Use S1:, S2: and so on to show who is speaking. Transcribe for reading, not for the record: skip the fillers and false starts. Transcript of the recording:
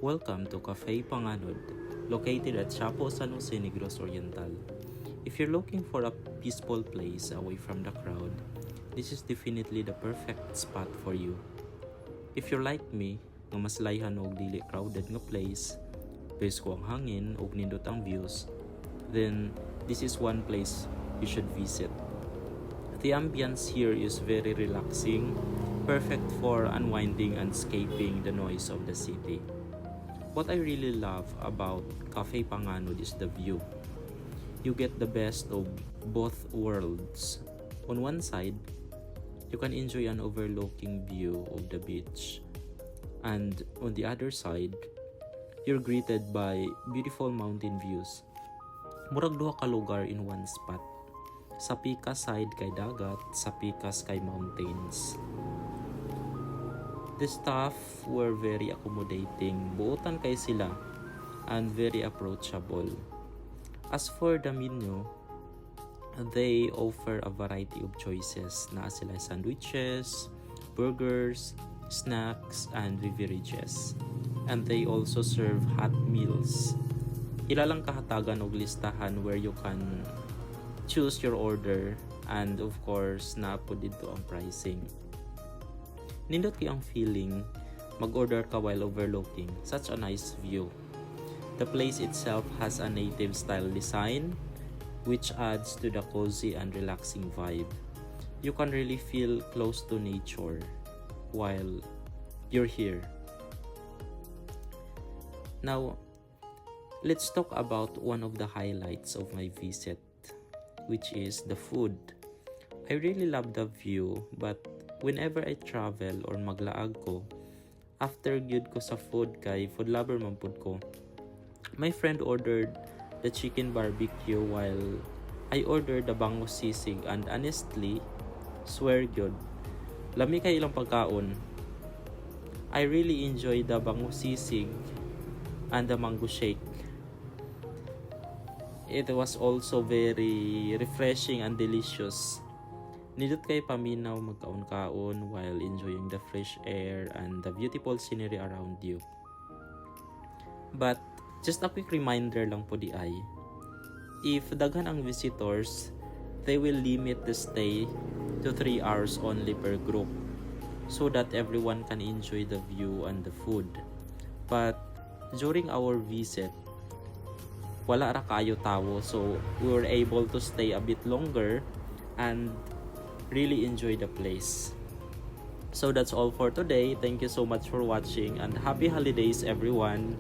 S1: Welcome to Cafe Panganod, located at Chapo, San Jose, Negros Oriental. If you're looking for a peaceful place away from the crowd, this is definitely the perfect spot for you. If you're like me, nga mas layhan og dili crowded nga place, presko ang hangin ug nindot ang views, then this is one place you should visit. The ambience here is very relaxing, perfect for unwinding and escaping the noise of the city. What I really love about Cafe Panganod is the view. You get the best of both worlds. On one side, you can enjoy an overlooking view of the beach. And on the other side, you're greeted by beautiful mountain views. Murag duha ka lugar in one spot. Sa pikas side kay dagat, sa pikas kay mountains. The staff were very accommodating, buotan kay sila, and very approachable. As for the menu, they offer a variety of choices. Naa sila sandwiches, burgers, snacks, and beverages. And they also serve hot meals. Ilalang kahatagan og listahan where you can choose your order, and of course, naapod dito ang pricing. Nindot kay ang feeling mag-order ka while overlooking such a nice view. The place itself has a native style design which adds to the cozy and relaxing vibe. You can really feel close to nature while you're here. Now, let's talk about one of the highlights of my visit, which is the food. I really love the view, but whenever I travel or maglaag ko, after gyud ko sa food kay food lover man pud ko, my friend ordered the chicken barbecue while I ordered the bangus sisig, and honestly, swear gyud, lami kay ilang pagkaon. I really enjoy the bangus sisig and the mango shake. It was also very refreshing and delicious. Nindot kay paminaw magkaon-kaon while enjoying the fresh air and the beautiful scenery around you. But just a quick reminder lang po di ay, if daghan ang visitors, they will limit the stay to 3 hours only per group so that everyone can enjoy the view and the food. But during our visit, wala ra kayo tawo, so we were able to stay a bit longer and really enjoy the place. So that's all for today. Thank you so much for watching and happy holidays everyone.